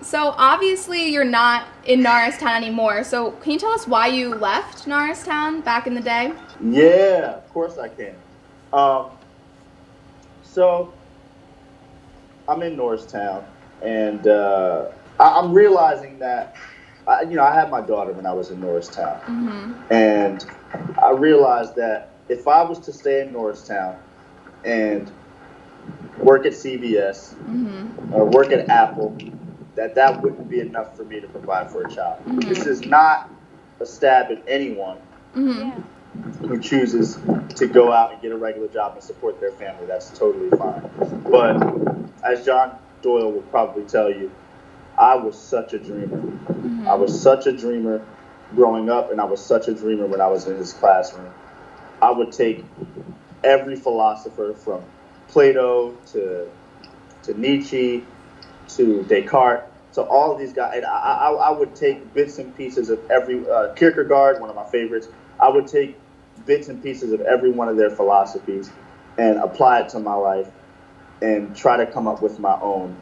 So obviously you're not in Norristown anymore. So can you tell us why you left Norristown back in the day? Yeah, of course I can. Um, so I'm in Norristown, and I'm realizing that I had my daughter when I was in Norristown, and I realized that if I was to stay in Norristown and work at CVS or work at Apple, that wouldn't be enough for me to provide for a child. This is not a stab at anyone Yeah. who chooses to go out and get a regular job and support their family. That's totally fine. But as John Doyle will probably tell you, I was such a dreamer. I was such a dreamer growing up, and I was such a dreamer when I was in his classroom. I would take every philosopher from Plato to Nietzsche to Descartes to all of these guys. And I would take bits and pieces of every Kierkegaard, one of my favorites. I would take bits and pieces of every one of their philosophies and apply it to my life and try to come up with my own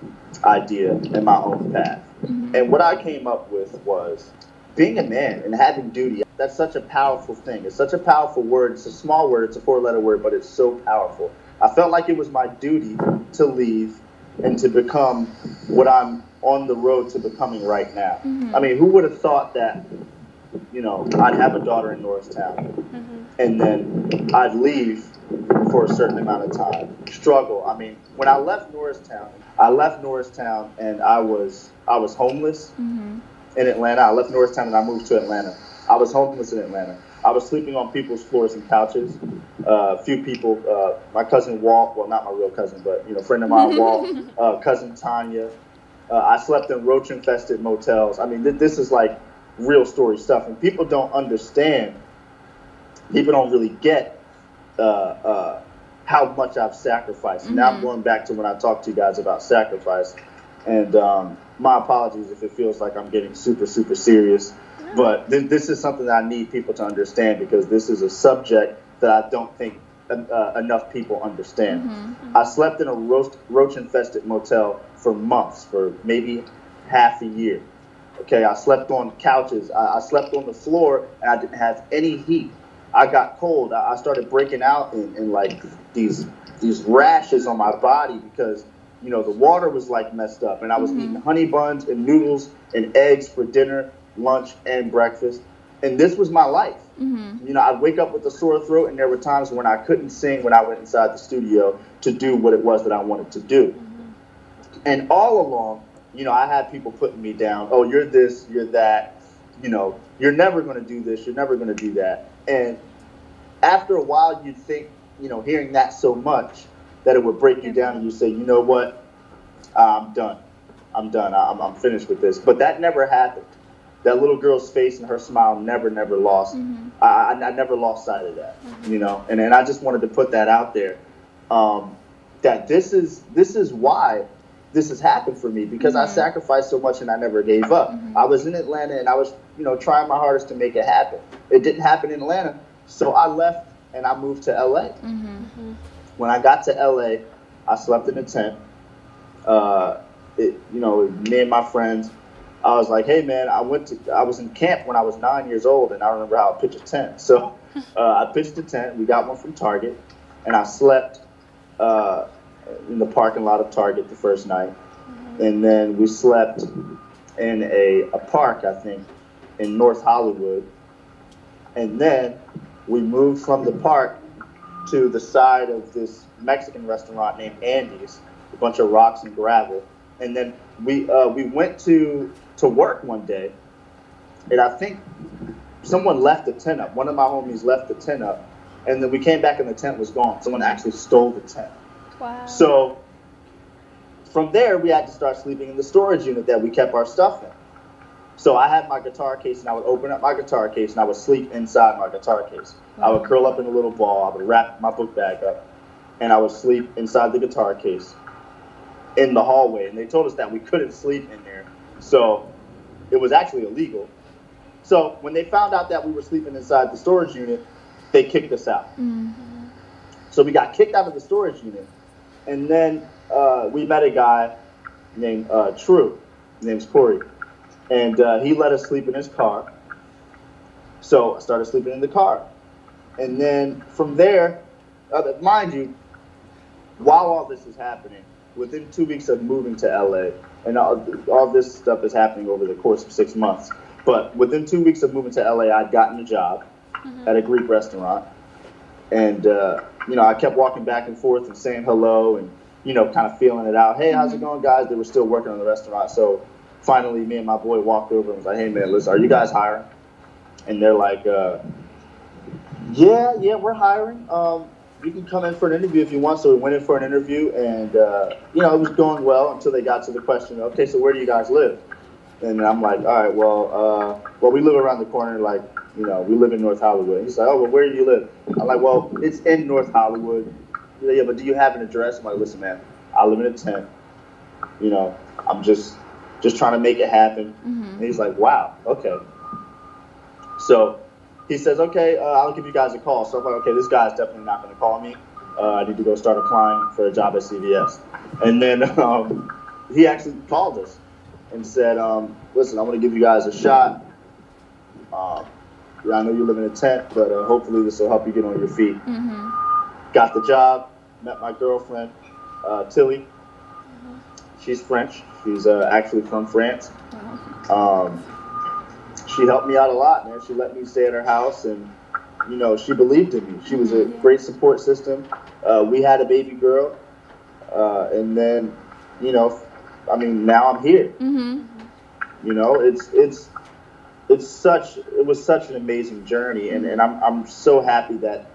idea and my own path. And what I came up with was being a man and having duty. That's such a powerful thing. It's such a powerful word. It's a small word. It's a 4-letter word, but it's so powerful. I felt like it was my duty to leave and to become what I'm on the road to becoming right now. I mean, who would have thought that, I'd have a daughter in Norristown and then I'd leave for a certain amount of time, struggle. I mean, when I left Norristown and I was homeless in Atlanta. I left Norristown and I moved to Atlanta. I was homeless in Atlanta. I was sleeping on people's floors and couches. A few people, my cousin Walt, well, not my real cousin, but a friend of mine, Walt, cousin Tanya. I slept in roach-infested motels. I mean, this is like real story stuff, and people don't understand. People don't really get how much I've sacrificed. Now I'm going back to when I talked to you guys about sacrifice, and my apologies if it feels like I'm getting super, super serious. But this is something that I need people to understand because this is a subject that I don't think enough people understand. I slept in a roach-infested motel for months, for maybe half a year. Okay, I slept on couches. I slept on the floor, and I didn't have any heat. I got cold. I started breaking out in like these rashes on my body because the water was like messed up, and I was eating honey buns and noodles and eggs for dinner, lunch, and breakfast. And this was my life. I'd wake up with a sore throat, and there were times when I couldn't sing when I went inside the studio to do what it was that I wanted to do. And all along, I had people putting me down. Oh, you're this, you're that. You're never going to do this. You're never going to do that. And after a while, you'd think, hearing that so much that it would break you down, and you say, you know what, I'm done. I'm finished with this. But that never happened. That little girl's face and her smile never lost. I never lost sight of that, And I just wanted to put that out there. That this is why this has happened for me because I sacrificed so much and I never gave up. I was in Atlanta and I was, trying my hardest to make it happen. It didn't happen in Atlanta, so I left and I moved to LA. When I got to LA, I slept in a tent. Me and my friends, I was like, hey man, I was in camp when I was 9 years old, and I remember how to pitch a tent. So I pitched a tent. We got one from Target, and I slept in the parking lot of Target the first night, and then we slept in a park, I think, in North Hollywood, and then we moved from the park to the side of this Mexican restaurant named Andy's, a bunch of rocks and gravel, and then we went to work one day, and I think someone left the tent up. One of my homies left the tent up, and then we came back and the tent was gone. Someone actually stole the tent. Wow. So from there, we had to start sleeping in the storage unit that we kept our stuff in. So I had my guitar case, and I would open up my guitar case, and I would sleep inside my guitar case. I would curl up in a little ball. I would wrap my book bag up, and I would sleep inside the guitar case in the hallway. And they told us that we couldn't sleep in there. So it was actually illegal. So when they found out that we were sleeping inside the storage unit, they kicked us out. So we got kicked out of the storage unit. And then we met a guy named True. His name's Corey. And he let us sleep in his car. So I started sleeping in the car. And then from there, mind you, while all this is happening, within 2 weeks of moving to LA, and all this stuff is happening over the course of 6 months, but within 2 weeks of moving to LA, I'd gotten a job at a Greek restaurant. And, I kept walking back and forth and saying hello and, kind of feeling it out. Hey, how's it going, guys? They were still working on the restaurant. So finally, me and my boy walked over and was like, hey, man, listen, are you guys hiring? And they're like, yeah, we're hiring. You can come in for an interview if you want. So we went in for an interview, and, it was going well until they got to the question, okay, so where do you guys live? And I'm like, all right, well, we live around the corner, like, we live in North Hollywood. He's like, oh, well, where do you live? I'm like, well, it's in North Hollywood. Yeah, but do you have an address? I'm like, listen, man, I live in a tent. I'm just trying to make it happen. And he's like, wow, okay. So he says, okay, I'll give you guys a call. So I'm like, okay, this guy's definitely not going to call me. I need to go start applying for a job at CVS. And then he actually called us and said, listen, I want to give you guys a shot. I know you live in a tent, but hopefully this will help you get on your feet. Got the job, met my girlfriend, Tilly. She's French. She's actually from France. She helped me out a lot, man. She let me stay at her house, and, she believed in me. She was a great support system. We had a baby girl, and then, now I'm here. It was such an amazing journey, and I'm so happy that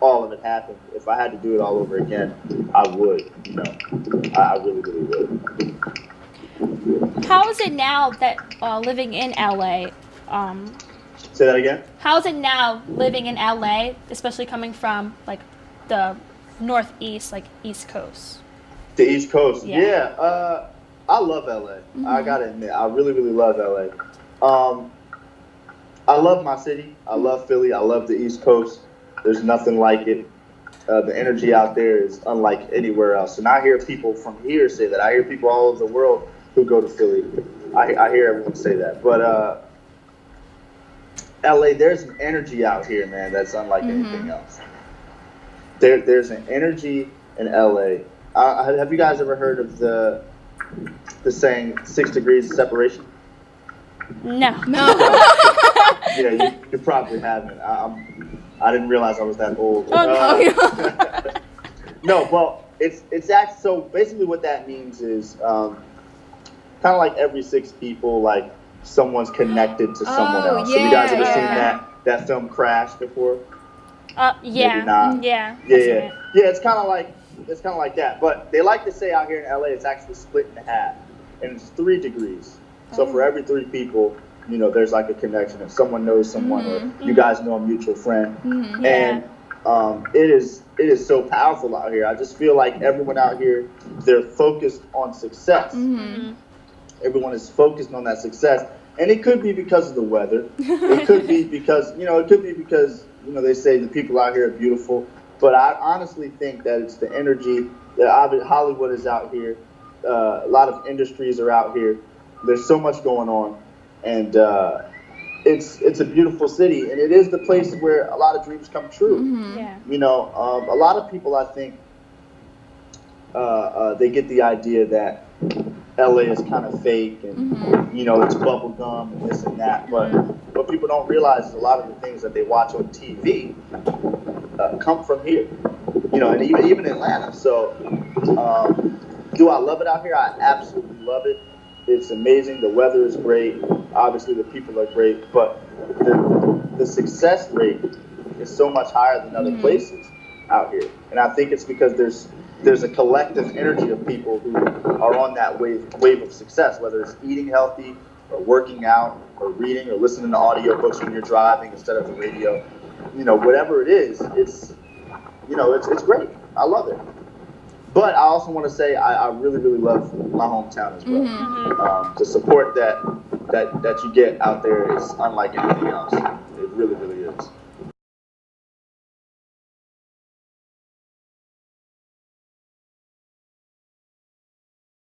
all of it happened. If I had to do it all over again, I would. I really, really would. How is it now that living in LA? Say that again? How is it now living in LA, especially coming from like the Northeast, like East Coast? The East Coast, yeah. I love LA. I gotta admit, I really, really love LA. I love my city. I love Philly. I love the East Coast. There's nothing like it. The energy out there is unlike anywhere else. And I hear people from here say that. I hear people all over the world who go to Philly. I hear everyone say that. But LA, there's an energy out here, man, that's unlike anything else. There's an energy in LA. Have you guys ever heard of the saying 6 degrees of separation? No. Yeah, you probably haven't. I didn't realize I was that old. Oh, no. No, well, it's actually, so basically what that means is kind of like every 6 people, like someone's connected to someone else. Yeah, so you guys ever seen that film Crash before? Yeah. Maybe not. Yeah. Yeah. It's kind of like that. But they like to say out here in LA, it's actually split in half, and it's 3 degrees. So for every 3 people, there's like a connection. If someone knows someone, or you guys know a mutual friend, and it is so powerful out here. I just feel like everyone out here, they're focused on success. Everyone is focused on that success, and it could be because of the weather. It could be because they say the people out here are beautiful. But I honestly think that it's the energy that Hollywood is out here. A lot of industries are out here. There's so much going on, and it's a beautiful city, and it is the place where a lot of dreams come true. Yeah. A lot of people, I think, they get the idea that LA is kind of fake, and it's bubble gum and this and that. But what people don't realize is a lot of the things that they watch on TV come from here. And even Atlanta. So, do I love it out here? I absolutely love it. It's amazing. The weather is great. Obviously, the people are great. But the success rate is so much higher than other places out here. And I think it's because there's a collective energy of people who are on that wave of success, whether it's eating healthy or working out or reading or listening to audiobooks when you're driving instead of the radio. Whatever it is, it's great. I love it. But I also want to say I really, really love my hometown as well. The support that you get out there is unlike anything else. It really, really